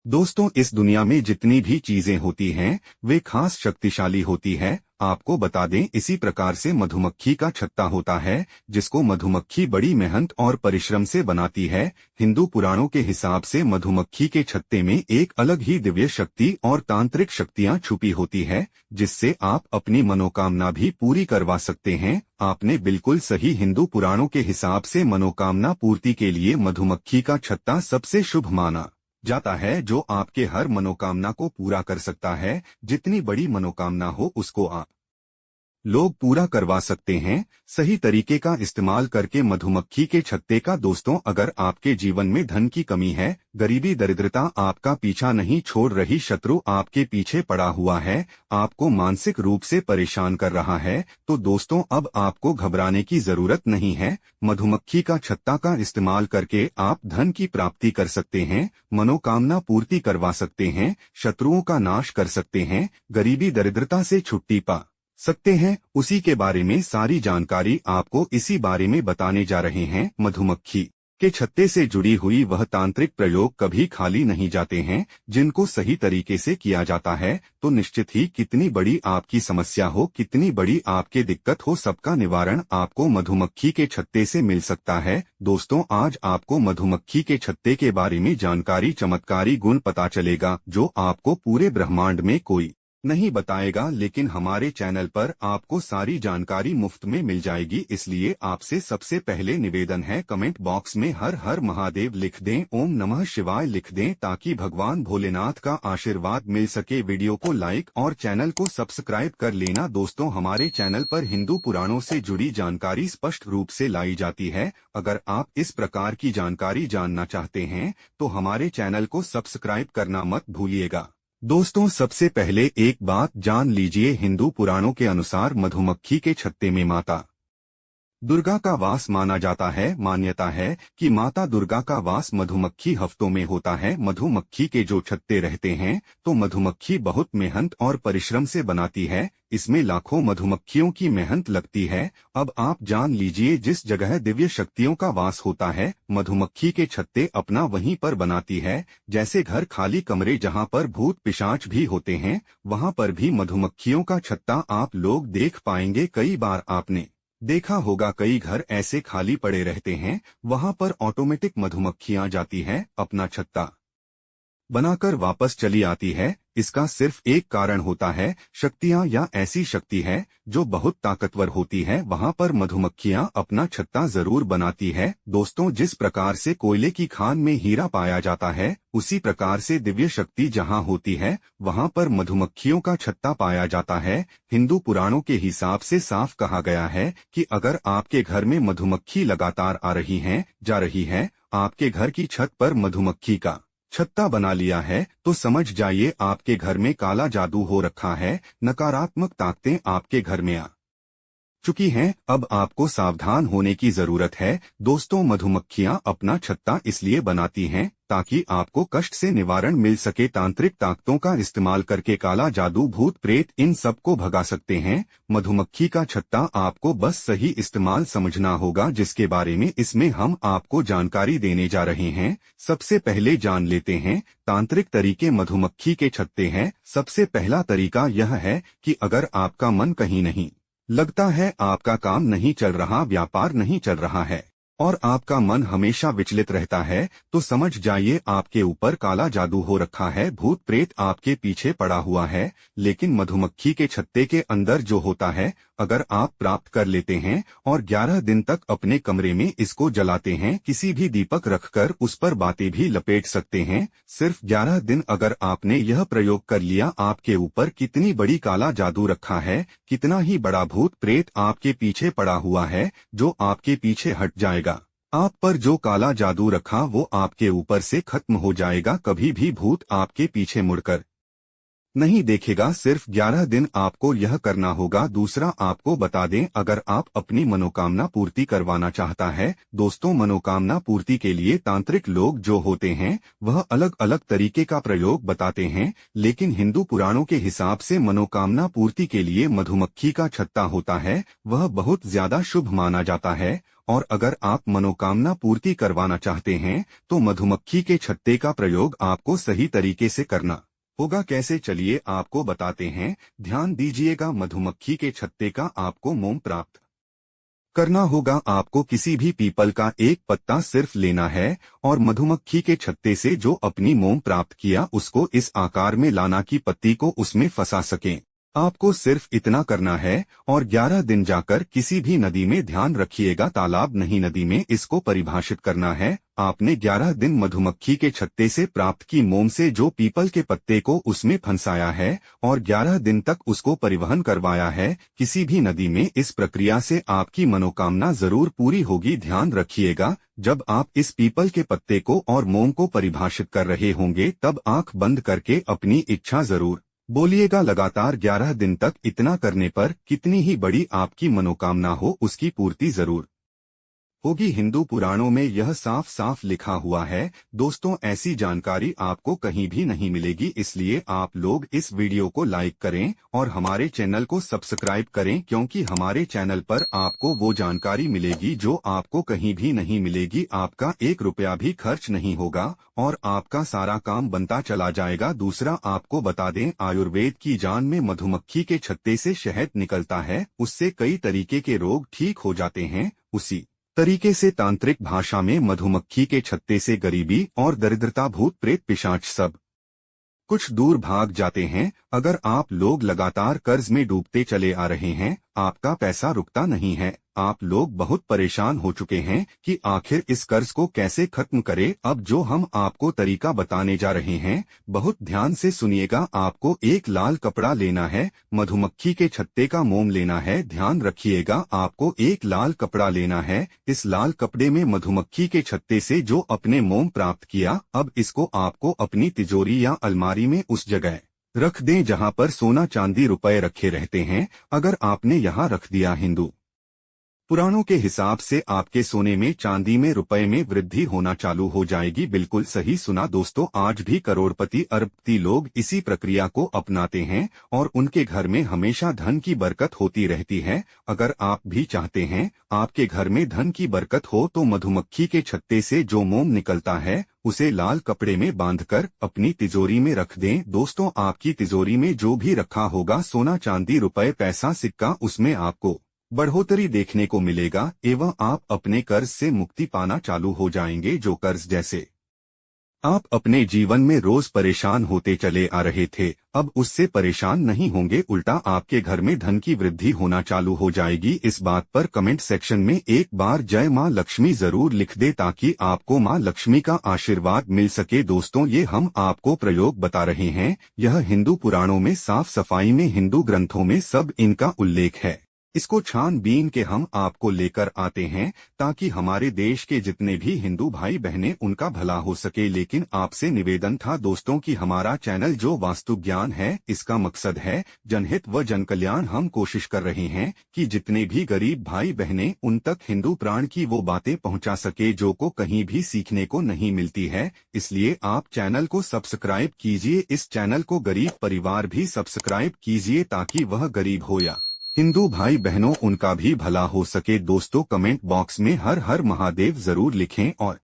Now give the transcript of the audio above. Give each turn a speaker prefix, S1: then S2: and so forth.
S1: दोस्तों, इस दुनिया में जितनी भी चीजें होती हैं वे खास शक्तिशाली होती है। आपको बता दें, इसी प्रकार से मधुमक्खी का छत्ता होता है जिसको मधुमक्खी बड़ी मेहनत और परिश्रम से बनाती है। हिंदू पुराणों के हिसाब से मधुमक्खी के छत्ते में एक अलग ही दिव्य शक्ति और तांत्रिक शक्तियां छुपी होती है जिससे आप अपनी मनोकामना भी पूरी करवा सकते हैं। आपने बिल्कुल सही, हिंदू पुराणों के हिसाब से मनोकामना पूर्ति के लिए मधुमक्खी का छत्ता सबसे शुभ माना जाता है, जो आपके हर मनोकामना को पूरा कर सकता है। जितनी बड़ी मनोकामना हो उसको आप लोग पूरा करवा सकते हैं सही तरीके का इस्तेमाल करके मधुमक्खी के छत्ते का। दोस्तों, अगर आपके जीवन में धन की कमी है, गरीबी दरिद्रता आपका पीछा नहीं छोड़ रही, शत्रु आपके पीछे पड़ा हुआ है, आपको मानसिक रूप से परेशान कर रहा है, तो दोस्तों अब आपको घबराने की जरूरत नहीं है। मधुमक्खी का छत्ता का इस्तेमाल करके आप धन की प्राप्ति कर सकते हैं, मनोकामना पूर्ति करवा सकते हैं, शत्रुओं का नाश कर सकते हैं, गरीबी दरिद्रता से छुट्टी पा सकते हैं। उसी के बारे में सारी जानकारी आपको इसी बारे में बताने जा रहे हैं। मधुमक्खी के छत्ते से जुड़ी हुई वह तांत्रिक प्रयोग कभी खाली नहीं जाते हैं। जिनको सही तरीके से किया जाता है तो निश्चित ही कितनी बड़ी आपकी समस्या हो, कितनी बड़ी आपके दिक्कत हो, सबका निवारण आपको मधुमक्खी के छत्ते से मिल सकता है। दोस्तों, आज आपको मधुमक्खी के छत्ते के बारे में जानकारी, चमत्कारी गुण पता चलेगा जो आपको पूरे ब्रह्मांड में कोई नहीं बताएगा, लेकिन हमारे चैनल पर आपको सारी जानकारी मुफ्त में मिल जाएगी। इसलिए आपसे सबसे पहले निवेदन है, कमेंट बॉक्स में हर हर महादेव लिख दें, ओम नमः शिवाय लिख दें, ताकि भगवान भोलेनाथ का आशीर्वाद मिल सके। वीडियो को लाइक और चैनल को सब्सक्राइब कर लेना। दोस्तों, हमारे चैनल पर हिंदू पुराणों से जुड़ी जानकारी स्पष्ट रूप से लाई जाती है। अगर आप इस प्रकार की जानकारी जानना चाहते हैं तो हमारे चैनल को सब्सक्राइब करना मत भूलिएगा। दोस्तों, सबसे पहले एक बात जान लीजिए, हिंदू पुराणों के अनुसार मधुमक्खी के छत्ते में माता दुर्गा का वास माना जाता है। मान्यता है कि माता दुर्गा का वास मधुमक्खी हफ्तों में होता है। मधुमक्खी के जो छत्ते रहते हैं तो मधुमक्खी बहुत मेहनत और परिश्रम से बनाती है। इसमें लाखों मधुमक्खियों की मेहनत लगती है। अब आप जान लीजिए, जिस जगह दिव्य शक्तियों का वास होता है मधुमक्खी के छत्ते अपना वहीं पर बनाती है। जैसे घर खाली कमरे जहां पर भूत पिशाच भी होते हैं, वहां पर भी मधुमक्खियों का छत्ता आप लोग देख पाएंगे। कई बार आपने देखा होगा, कई घर ऐसे खाली पड़े रहते हैं, वहां पर ऑटोमेटिक मधुमक्खियां जाती हैं, अपना छत्ता बनाकर वापस चली आती है। इसका सिर्फ एक कारण होता है, शक्तियां या ऐसी शक्ति है जो बहुत ताकतवर होती है, वहां पर मधुमक्खियां अपना छत्ता जरूर बनाती है। दोस्तों, जिस प्रकार से कोयले की खान में हीरा पाया जाता है, उसी प्रकार से दिव्य शक्ति जहां होती है वहां पर मधुमक्खियों का छत्ता पाया जाता है। हिंदू पुराणों के हिसाब से साफ कहा गया है कि अगर आपके घर में मधुमक्खी लगातार आ रही है, जा रही है, आपके घर की छत पर मधुमक्खी का छत्ता बना लिया है, तो समझ जाइए आपके घर में काला जादू हो रखा है, नकारात्मक ताकतें आपके घर में आ चुकी हैं। अब आपको सावधान होने की जरूरत है। दोस्तों, मधुमक्खियां अपना छत्ता इसलिए बनाती हैं ताकि आपको कष्ट से निवारण मिल सके। तांत्रिक ताकतों का इस्तेमाल करके काला जादू, भूत प्रेत, इन सब को भगा सकते हैं। मधुमक्खी का छत्ता आपको बस सही इस्तेमाल समझना होगा, जिसके बारे में इसमें हम आपको जानकारी देने जा रहे हैं। सबसे पहले जान लेते हैं तांत्रिक तरीके मधुमक्खी के छत्ते हैं। सबसे पहला तरीका यह है कि अगर आपका मन कहीं नहीं लगता है, आपका काम नहीं चल रहा, व्यापार नहीं चल रहा है और आपका मन हमेशा विचलित रहता है, तो समझ जाइए आपके ऊपर काला जादू हो रखा है, भूत प्रेत आपके पीछे पड़ा हुआ है। लेकिन मधुमक्खी के छत्ते के अंदर जो होता है, अगर आप प्राप्त कर लेते हैं और 11 दिन तक अपने कमरे में इसको जलाते हैं, किसी भी दीपक रखकर उस पर बातें भी लपेट सकते हैं। सिर्फ 11 दिन अगर आपने यह प्रयोग कर लिया, आपके ऊपर कितनी बड़ी काला जादू रखा है, कितना ही बड़ा भूत प्रेत आपके पीछे पड़ा हुआ है, जो आपके पीछे हट जाएगा। आप पर जो काला जादू रखा वो आपके ऊपर से खत्म हो जाएगा। कभी भी भूत आपके पीछे मुड़कर नहीं देखेगा। सिर्फ 11 दिन आपको यह करना होगा। दूसरा आपको बता दें, अगर आप अपनी मनोकामना पूर्ति करवाना चाहता है दोस्तों, मनोकामना पूर्ति के लिए तांत्रिक लोग जो होते हैं वह अलग अलग तरीके का प्रयोग बताते हैं, लेकिन हिंदू पुराणों के हिसाब से मनोकामना पूर्ति के लिए मधुमक्खी का छत्ता होता है वह बहुत ज्यादा शुभ माना जाता है। और अगर आप मनोकामना पूर्ति करवाना चाहते हैं तो मधुमक्खी के छत्ते का प्रयोग आपको सही तरीके से करना होगा। कैसे, चलिए आपको बताते हैं। ध्यान दीजिएगा, मधुमक्खी के छत्ते का आपको मोम प्राप्त करना होगा। आपको किसी भी पीपल का एक पत्ता सिर्फ लेना है और मधुमक्खी के छत्ते से जो अपनी मोम प्राप्त किया उसको इस आकार में लाना कि पत्ती को उसमें फंसा सकें। आपको सिर्फ इतना करना है और 11 दिन जाकर किसी भी नदी में, ध्यान रखिएगा तालाब नहीं नदी में, इसको परिभाषित करना है। आपने 11 दिन मधुमक्खी के छत्ते से प्राप्त की मोम से जो पीपल के पत्ते को उसमें फंसाया है और 11 दिन तक उसको परिवहन करवाया है किसी भी नदी में। इस प्रक्रिया से आपकी मनोकामना जरूर पूरी होगी। ध्यान रखिएगा, जब आप इस पीपल के पत्ते को और मोम को परिभाषित कर रहे होंगे तब आंख बंद करके अपनी इच्छा जरूर बोलिएगा। लगातार 11 दिन तक इतना करने पर कितनी ही बड़ी आपकी मनोकामना हो उसकी पूर्ति जरूर होगी। हिंदू पुराणों में यह साफ साफ लिखा हुआ है दोस्तों। ऐसी जानकारी आपको कहीं भी नहीं मिलेगी, इसलिए आप लोग इस वीडियो को लाइक करें और हमारे चैनल को सब्सक्राइब करें, क्योंकि हमारे चैनल पर आपको वो जानकारी मिलेगी जो आपको कहीं भी नहीं मिलेगी। आपका 1 रुपया भी खर्च नहीं होगा और आपका सारा काम बनता चला जाएगा। दूसरा आपको बता दें, आयुर्वेद की जान में मधुमक्खी के छत्ते से शहद निकलता है, उससे कई तरीके के रोग ठीक हो जाते हैं। उसी तरीके से तांत्रिक भाषा में मधुमक्खी के छत्ते से गरीबी और दरिद्रता, भूत प्रेत पिशाच सब कुछ दूर भाग जाते हैं। अगर आप लोग लगातार कर्ज में डूबते चले आ रहे हैं, आपका पैसा रुकता नहीं है, आप लोग बहुत परेशान हो चुके हैं कि आखिर इस कर्ज को कैसे खत्म करें, अब जो हम आपको तरीका बताने जा रहे हैं बहुत ध्यान से सुनिएगा। आपको एक लाल कपड़ा लेना है, मधुमक्खी के छत्ते का मोम लेना है। ध्यान रखिएगा, आपको एक लाल कपड़ा लेना है। इस लाल कपड़े में मधुमक्खी के छत्ते से जो अपने मोम प्राप्त किया, अब इसको आपको अपनी तिजोरी या अलमारी में उस जगह रख दें जहां पर सोना चांदी रुपए रखे रहते हैं। अगर आपने यहां रख दिया, हिंदू पुराणों के हिसाब से आपके सोने में, चांदी में, रुपए में वृद्धि होना चालू हो जाएगी। बिल्कुल सही सुना दोस्तों, आज भी करोड़पति अरबपति लोग इसी प्रक्रिया को अपनाते हैं और उनके घर में हमेशा धन की बरकत होती रहती है। अगर आप भी चाहते हैं आपके घर में धन की बरकत हो तो मधुमक्खी के छत्ते से जो मोम निकलता है उसे लाल कपड़े में बांधकर अपनी तिजोरी में रख दें। दोस्तों, आपकी तिजोरी में जो भी रखा होगा सोना चांदी रुपए पैसा सिक्का, उसमें आपको बढ़ोतरी देखने को मिलेगा एवं आप अपने कर्ज से मुक्ति पाना चालू हो जाएंगे। जो कर्ज जैसे आप अपने जीवन में रोज परेशान होते चले आ रहे थे, अब उससे परेशान नहीं होंगे, उल्टा आपके घर में धन की वृद्धि होना चालू हो जाएगी। इस बात पर कमेंट सेक्शन में एक बार जय मां लक्ष्मी जरूर लिख दे ताकि आपको मां लक्ष्मी का आशीर्वाद मिल सके। दोस्तों, ये हम आपको प्रयोग बता रहे हैं, यह हिंदू पुराणों में साफ सफाई में, हिंदू ग्रंथों में सब इनका उल्लेख है। इसको छानबीन के हम आपको लेकर आते हैं ताकि हमारे देश के जितने भी हिंदू भाई बहनें उनका भला हो सके। लेकिन आपसे निवेदन था दोस्तों कि हमारा चैनल जो वास्तु ज्ञान है, इसका मकसद है जनहित व जनकल्याण। हम कोशिश कर रहे हैं कि जितने भी गरीब भाई बहनें उन तक हिंदू प्राण की वो बातें पहुंचा सके जो को कहीं भी सीखने को नहीं मिलती है। इसलिए आप चैनल को सब्सक्राइब कीजिए, इस चैनल को गरीब परिवार भी सब्सक्राइब कीजिए ताकि वह गरीब हो या हिंदू भाई बहनों उनका भी भला हो सके। दोस्तों, कमेंट बॉक्स में हर हर महादेव जरूर लिखें और